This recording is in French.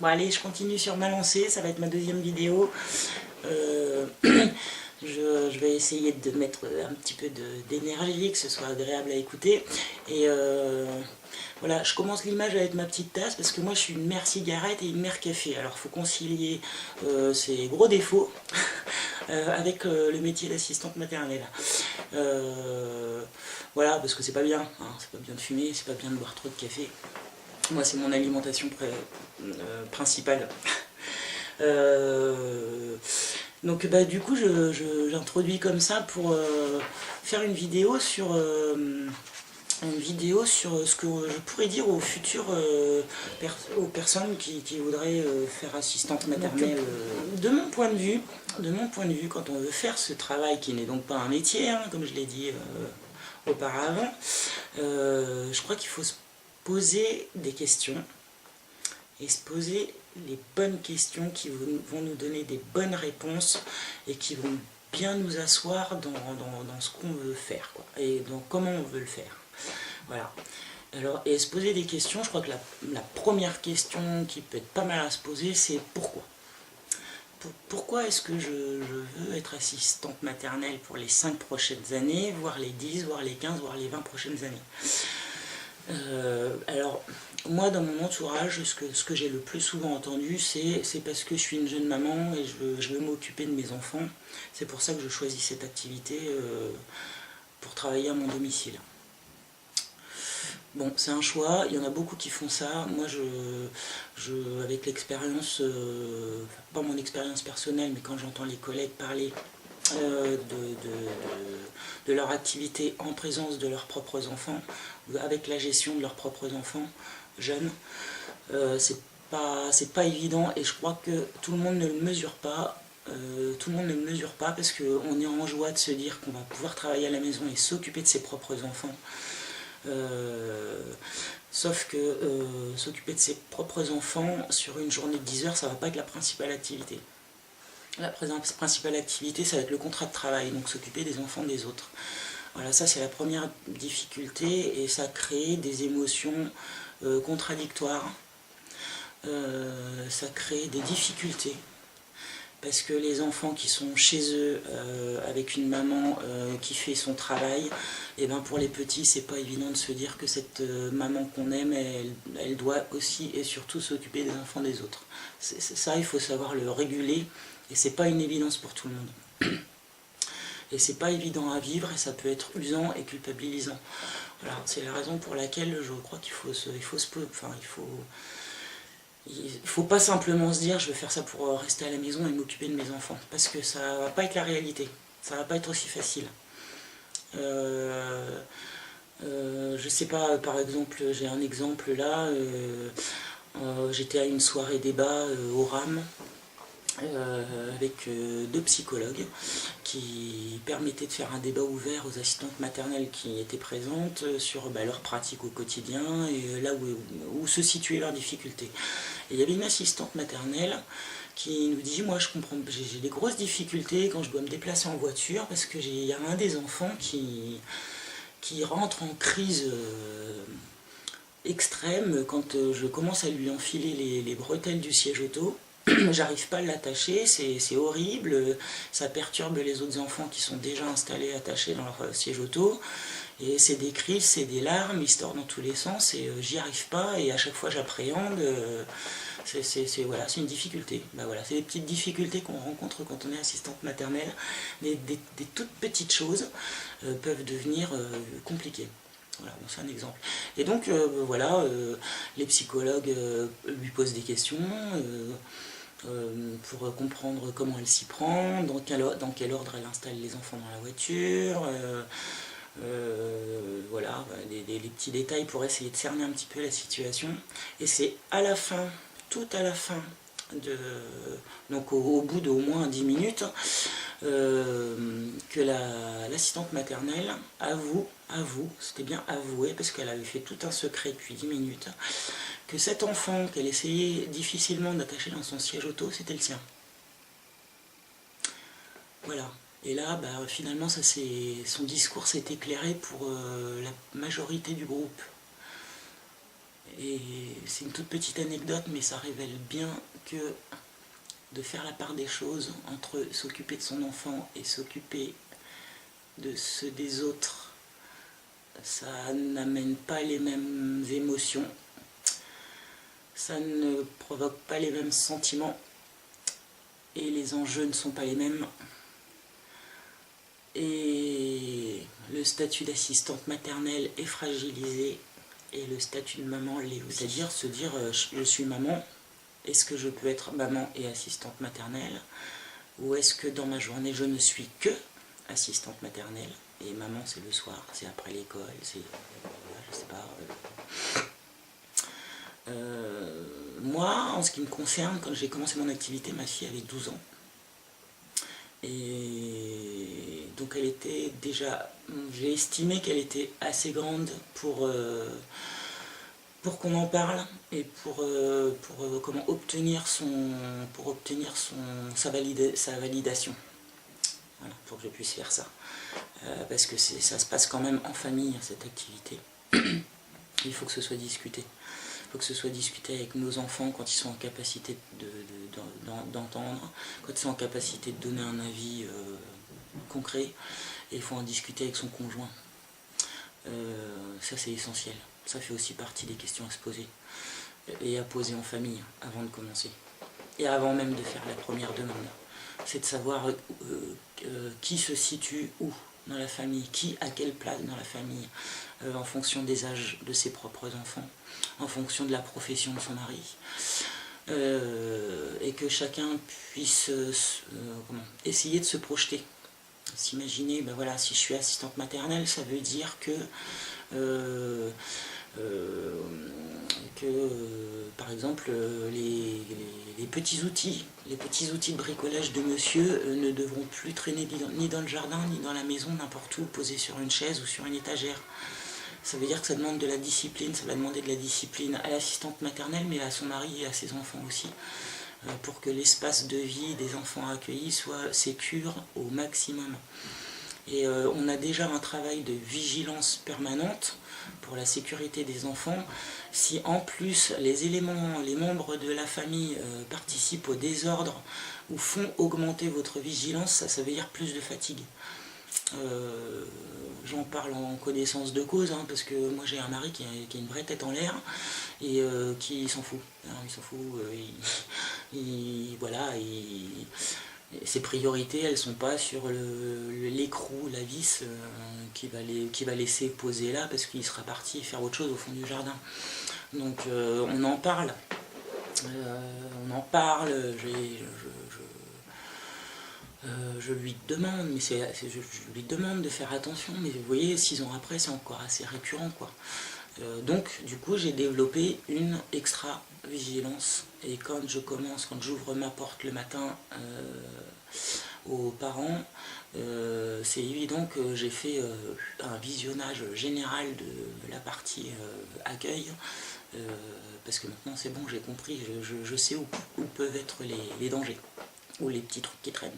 Bon allez, je continue sur ma lancée, ça va être ma deuxième vidéo. Je vais essayer de mettre un petit peu d'énergie, que ce soit agréable à écouter. Et voilà, je commence l'image avec ma petite tasse parce que moi je suis une mère cigarette et une mère café. Alors il faut concilier ces gros défauts avec le métier d'assistante maternelle. Voilà, parce que c'est pas bien, hein, c'est pas bien de fumer, c'est pas bien de boire trop de café. Moi c'est mon alimentation principale. Donc bah, du coup j'introduis comme ça pour faire une vidéo sur ce que je pourrais dire aux futures aux personnes qui voudraient faire assistante maternelle. De mon point de vue, quand on veut faire ce travail qui n'est donc pas un métier, hein, comme je l'ai dit auparavant, je crois qu'il faut se poser des questions et se poser les bonnes questions qui vont nous donner des bonnes réponses et qui vont bien nous asseoir dans ce qu'on veut faire, quoi, et dans comment on veut le faire. Voilà. Alors, et se poser des questions, je crois que la première question qui peut être pas mal à se poser, c'est pourquoi. Pourquoi est-ce que je veux être assistante maternelle pour les 5 prochaines années, voire les 10, voire les 15, voire les 20 prochaines années? Alors, moi dans mon entourage, ce que j'ai le plus souvent entendu, c'est parce que je suis une jeune maman et je veux m'occuper de mes enfants. C'est pour ça que je choisis cette activité pour travailler à mon domicile. Bon, c'est un choix, il y en a beaucoup qui font ça. Moi, avec l'expérience, pas mon expérience personnelle, mais quand j'entends les collègues parler de leur activité en présence de leurs propres enfants, avec la gestion de leurs propres enfants jeunes, c'est pas évident, et je crois que tout le monde ne le mesure pas. Tout le monde ne le mesure pas parce qu'on est en joie de se dire qu'on va pouvoir travailler à la maison et s'occuper de ses propres enfants. Sauf que s'occuper de ses propres enfants sur une journée de 10 heures, ça va pas être la principale activité. La principale activité, ça va être le contrat de travail, donc s'occuper des enfants des autres. Voilà, ça c'est la première difficulté, et ça crée des émotions contradictoires. Ça crée des difficultés. Parce que les enfants qui sont chez eux avec une maman qui fait son travail, et ben pour les petits, c'est pas évident de se dire que cette maman qu'on aime, elle doit aussi et surtout s'occuper des enfants des autres. Ça, il faut savoir le réguler, et c'est pas une évidence pour tout le monde. Et c'est pas évident à vivre, et ça peut être usant et culpabilisant. Voilà, c'est la raison pour laquelle je crois qu'il faut il faut pas simplement se dire je vais faire ça pour rester à la maison et m'occuper de mes enfants, parce que ça va pas être la réalité, ça va pas être aussi facile. Je sais pas, par exemple, j'ai un exemple là, j'étais à une soirée débat au RAM avec 2 psychologues qui permettaient de faire un débat ouvert aux assistantes maternelles qui étaient présentes sur leur pratique au quotidien et là où se situaient leurs difficultés. Et il y avait une assistante maternelle qui nous dit, moi je comprends, j'ai des grosses difficultés quand je dois me déplacer en voiture parce que il y a un des enfants qui rentre en crise extrême quand je commence à lui enfiler les bretelles du siège auto. J'arrive pas à l'attacher, c'est horrible, ça perturbe les autres enfants qui sont déjà installés, attachés dans leur siège auto, et c'est des cris, c'est des larmes, ils se tordent dans tous les sens, et j'y arrive pas, et à chaque fois j'appréhende, voilà, c'est une difficulté. Ben voilà, c'est des petites difficultés qu'on rencontre quand on est assistante maternelle, des toutes petites choses peuvent devenir compliquées. Voilà, bon, c'est un exemple. Et donc, voilà, les psychologues lui posent des questions pour comprendre comment elle s'y prend, dans quel ordre elle installe les enfants dans la voiture, voilà, les petits détails pour essayer de cerner un petit peu la situation. Et c'est à la fin, tout à la fin, donc au bout d'au moins 10 minutes, que l'assistante maternelle avoue, c'était bien avoué parce qu'elle avait fait tout un secret depuis 10 minutes, que cet enfant qu'elle essayait difficilement d'attacher dans son siège auto, c'était le sien. Voilà. Et là, bah, finalement, son discours s'est éclairé pour la majorité du groupe. Et c'est une toute petite anecdote, mais ça révèle bien que de faire la part des choses entre s'occuper de son enfant et s'occuper de ceux des autres, ça n'amène pas les mêmes émotions, ça ne provoque pas les mêmes sentiments, et les enjeux ne sont pas les mêmes. Et le statut d'assistante maternelle est fragilisé, et le statut de maman l'est aussi. C'est-à-dire se dire, je suis maman, est-ce que je peux être maman et assistante maternelle, ou est-ce que dans ma journée je ne suis que assistante maternelle, et maman c'est le soir, c'est après l'école, c'est, je sais pas. Moi, en ce qui me concerne, quand j'ai commencé mon activité, ma fille avait 12 ans. Et donc elle était déjà, j'ai estimé qu'elle était assez grande pour qu'on en parle et pour comment obtenir sa validation. Voilà, pour que je puisse faire ça. Parce que ça se passe quand même en famille, cette activité. Il faut que ce soit discuté. Il faut que ce soit discuté avec nos enfants quand ils sont en capacité d'entendre, quand ils sont en capacité de donner un avis concret, et il faut en discuter avec son conjoint. Ça c'est essentiel. Ça fait aussi partie des questions à se poser et à poser en famille avant de commencer. Et avant même de faire la première demande. C'est de savoir qui se situe où dans la famille, qui a quelle place dans la famille, en fonction des âges de ses propres enfants, en fonction de la profession de son mari, et que chacun puisse essayer de se projeter, s'imaginer, ben voilà, si je suis assistante maternelle, ça veut dire que par exemple, les petits outils de bricolage de monsieur ne devront plus traîner ni dans le jardin, ni dans la maison, n'importe où, posés sur une chaise ou sur une étagère. Ça veut dire que ça demande de la discipline, ça va demander de la discipline à l'assistante maternelle, mais à son mari et à ses enfants aussi, pour que l'espace de vie des enfants accueillis soit sécure au maximum. Et on a déjà un travail de vigilance permanente pour la sécurité des enfants. Si en plus les membres de la famille participent au désordre ou font augmenter votre vigilance, ça veut dire plus de fatigue. J'en parle en connaissance de cause, hein, parce que moi j'ai un mari qui a une vraie tête en l'air et qui s'en fout. Alors, il s'en fout, voilà, ses priorités, elles sont pas sur l'écrou, la vis qui va laisser poser là parce qu'il sera parti faire autre chose au fond du jardin. Donc on en parle, je lui demande, mais je lui demande de faire attention, mais vous voyez, 6 ans après, c'est encore assez récurrent, quoi. Donc, du coup, j'ai développé une extra vigilance, et quand j'ouvre ma porte le matin aux parents, c'est évident que j'ai fait un visionnage général de la partie accueil, parce que maintenant c'est bon, j'ai compris, je sais où peuvent être les dangers, ou les petits trucs qui traînent.